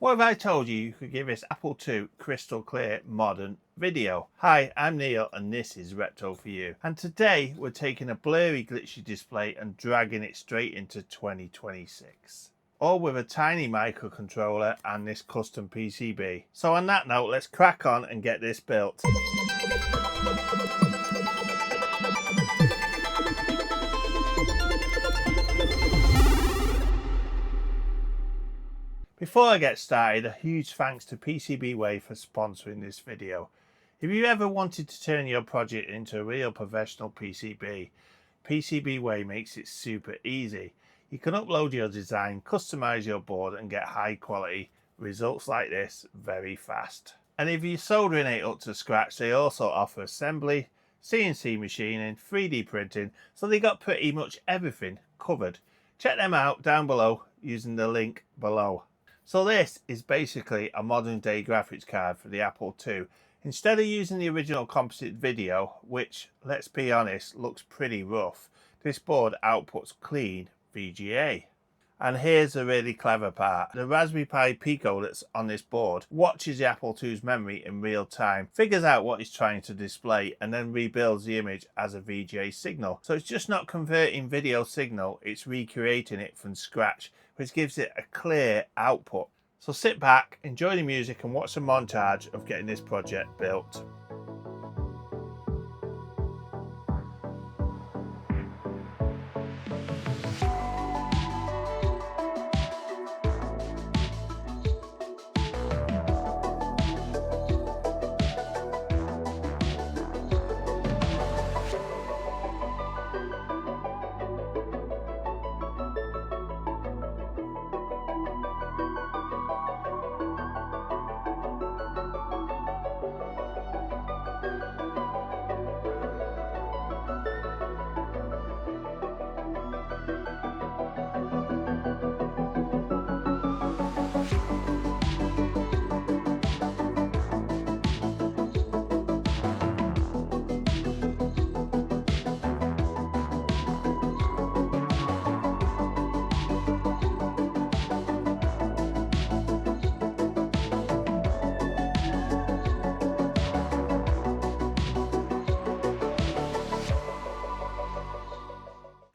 What if I told you could give this Apple II crystal clear modern video? Hi, I'm Neil and this is Retro for You. And today we're taking a blurry glitchy display and dragging it straight into 2026. All with a tiny microcontroller and this custom PCB. So on that note, let's crack on and get this built. Before I get started, a huge thanks to PCBWay for sponsoring this video. If you ever wanted to turn your project into a real professional PCB, PCBWay makes it super easy. You can upload your design, customize your board and get high quality results like this very fast. And if your soldering ain't up to scratch, they also offer assembly, CNC machining, 3D printing, so they got pretty much everything covered. Check them out down below using the link below. So this is basically a modern day graphics card for the Apple II. Instead of using the original composite video, which, let's be honest, looks pretty rough, this board outputs clean VGA. And here's the really clever part. The Raspberry Pi Pico that's on this board watches the Apple II's memory in real time, figures out what it's trying to display, and then rebuilds the image as a VGA signal. So it's just not converting video signal, it's recreating it from scratch, which gives it a clear output. So sit back, enjoy the music and watch the montage of getting this project built.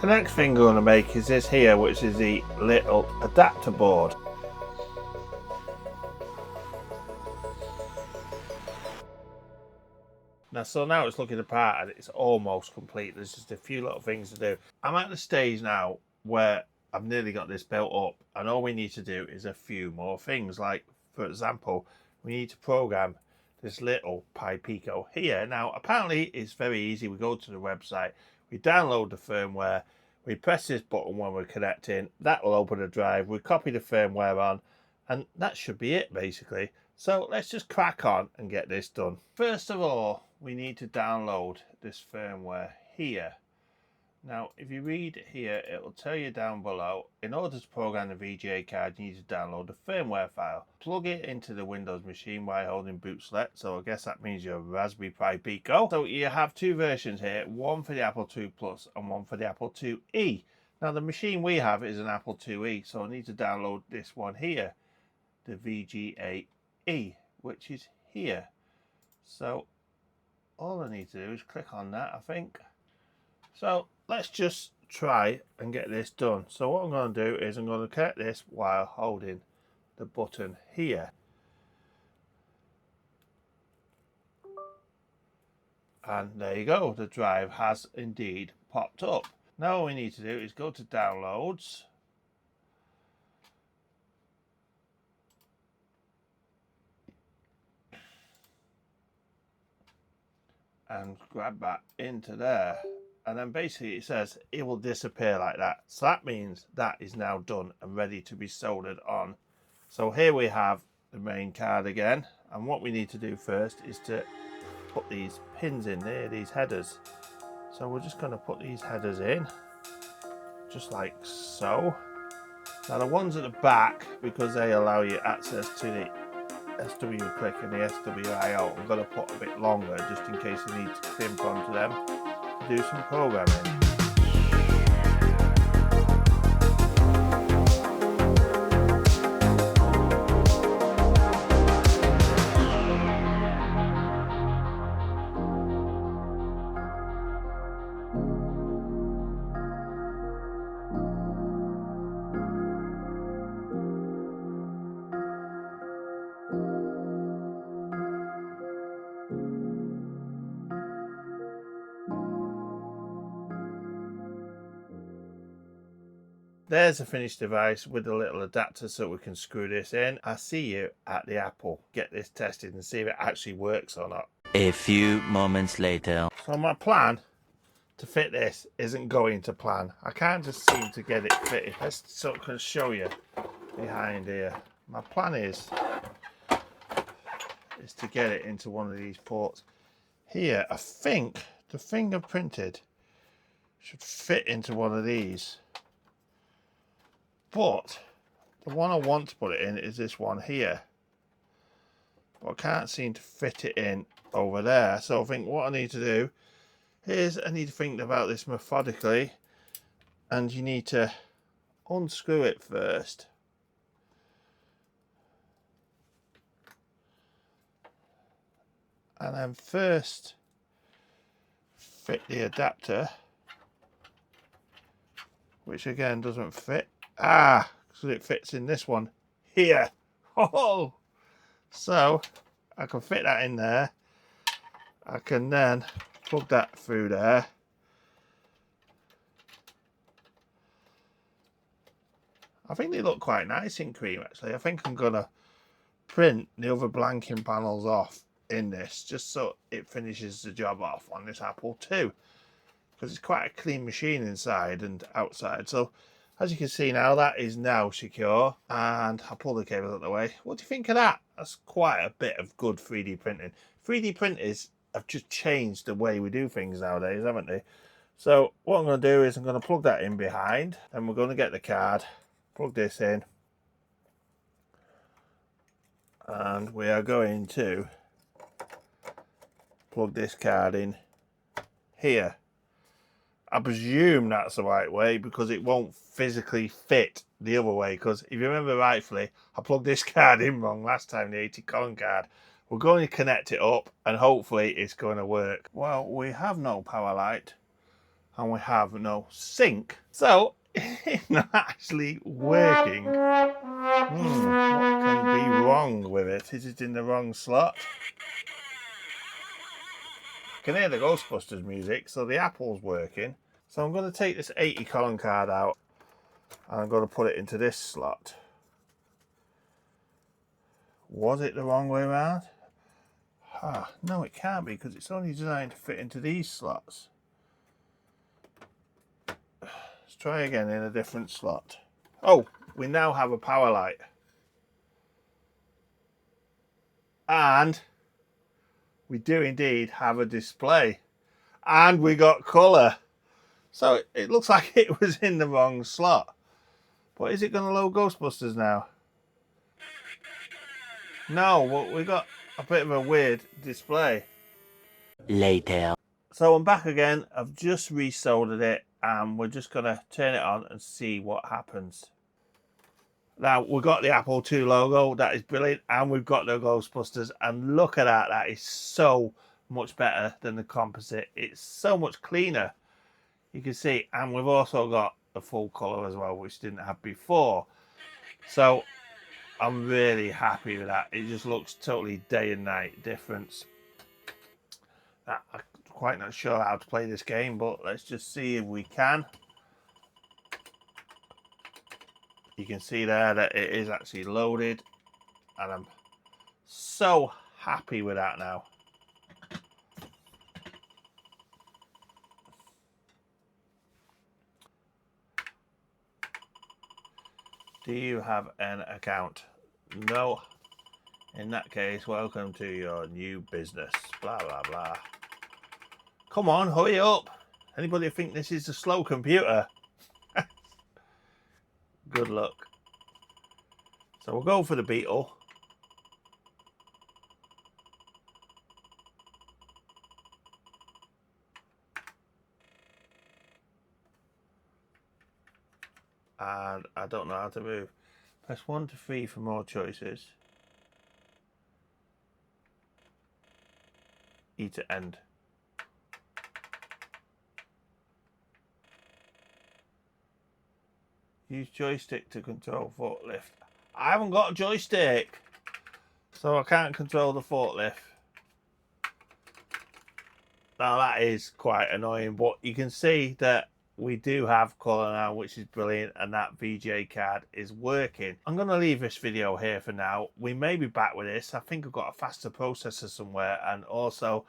The next thing we're going to make is this here, which is the little adapter board. Now it's looking apart and it's almost complete. There's just a few little things to do. I'm at the stage now where I've nearly got this built up and all we need to do is a few more things. Like, for example, we need to program this little Pi Pico here. Now, apparently it's very easy. We go to the website, we download the firmware, we press this button when we're connecting, that will open the drive, we copy the firmware on, and that should be it basically. So let's just crack on and get this done. First of all, we need to download this firmware here. Now, if you read here, it will tell you down below, in order to program the VGA card, you need to download the firmware file. Plug it into the Windows machine while holding boot select, so I guess that means your Raspberry Pi Pico. So you have two versions here, one for the Apple II Plus and one for the Apple IIe. Now the machine we have is an Apple IIe, so I need to download this one here, the VGA, which is here. So all I need to do is click on that, I think. So let's just try and get this done. So what I'm going to do is I'm going to connect this while holding the button here. And there you go, the drive has indeed popped up. Now all we need to do is go to downloads. And grab that into there. And then basically it says it will disappear like that. So that means that is now done and ready to be soldered on. So here we have the main card again. And what we need to do first is to put these pins in there, these headers. So we're just going to put these headers in, just like so. Now the ones at the back, because they allow you access to the SW click and the SWIO, I'm going to put a bit longer just in case you need to crimp onto them to do some programming. there's a finished device with a little adapter so we can screw this in. I'll see you at the Apple. Get this tested and see if it actually works or not. A few moments later. So my plan to fit this isn't going to plan. I can't just seem to get it fitted. Let's sort of show you behind here. My plan is to get it into one of these ports. Here, I think the fingerprinted should fit into one of these. But the one I want to put it in is this one here. But I can't seem to fit it in over there. So I think what I need to do is I need to think about this methodically. And you need to unscrew it first. And then first fit the adapter, which again doesn't fit. So it fits in this one here. Oh, so I can fit that in there. I can then plug that through there. I think they look quite nice in cream actually. I think I'm gonna print the other blanking panels off in this just so it finishes the job off on this Apple II, because it's quite a clean machine inside and outside. So as you can see now, that is now secure, and I'll pull the cable out of the way. What do you think of that? That's quite a bit of good 3D printing. 3D printers have just changed the way we do things nowadays, haven't they? So what I'm going to do is I'm going to plug that in behind, and we're going to get the card, plug this in, and we are going to plug this card in here. I presume that's the right way because it won't physically fit the other way, because if you remember rightfully, I plugged this card in wrong last time, the 80 column card. We're going to connect it up and hopefully it's going to work. Well, we have no power light and we have no sync, so it's not actually working. What can be wrong with it? Is it in the wrong slot? I can hear the Ghostbusters music, so the Apple's working. So I'm going to take this 80 column card out and I'm going to put it into this slot. Was it the wrong way around? No, it can't be, because it's only designed to fit into these slots. Let's try again in a different slot. Oh, we now have a power light. And we do indeed have a display. And we got colour. So it looks like it was in the wrong slot. But is it going to load Ghostbusters now? No, well, we got a bit of a weird display. Later. So I'm back again. I've just resoldered it and we're just going to turn it on and see what happens. Now, we've got the Apple II logo. That is brilliant. And we've got the Ghostbusters. And look at that. That is so much better than the composite. It's so much cleaner. You can see. And we've also got the full colour as well, which didn't have before. So I'm really happy with that. It just looks totally day and night difference. I'm quite not sure how to play this game, but let's just see if we can. You can see there that it is actually loaded, and I'm so happy with that now. Do you have an account? No. In that case, welcome to your new business. Blah, blah, blah. Come on, hurry up. Anybody think this is a slow computer? Good luck. So we'll go for the Beetle. And I don't know how to move. Press 1 to 3 for more choices. E to end. Use joystick to control forklift. I haven't got a joystick, so I can't control the forklift. Now that is quite annoying, but you can see that we do have colour now, which is brilliant, and that VGA card is working. I'm going to leave this video here for now. We may be back with this. I think I've got a faster processor somewhere, and also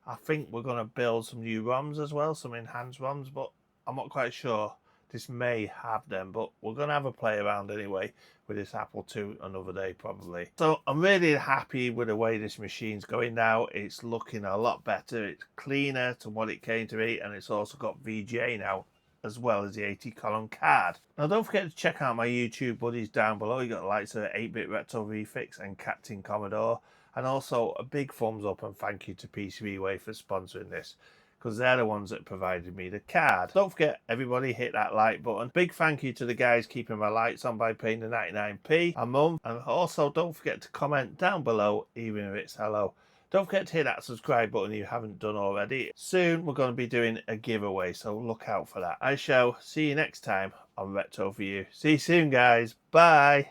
I think we're going to build some new ROMs as well, some enhanced ROMs, but I'm not quite sure. This may have them, but we're going to have a play around anyway with this Apple II another day probably. So I'm really happy with the way this machine's going now. It's looking a lot better. It's cleaner to what it came to be, and it's also got VGA now, as well as the 80-column card. Now don't forget to check out my YouTube buddies down below. You got the likes of 8-Bit Retro VFix and Captain Commodore, and also a big thumbs up and thank you to PCBWay for sponsoring this, because they're the ones that provided me the card. Don't forget, everybody, hit that like button. Big thank you to the guys keeping my lights on by paying the 99p a month, and also don't forget to comment down below, even if it's hello. Don't forget to hit that subscribe button if you haven't done already. Soon we're going to be doing a giveaway, so look out for that. I shall see you next time on Retro for You. See you soon, guys. Bye.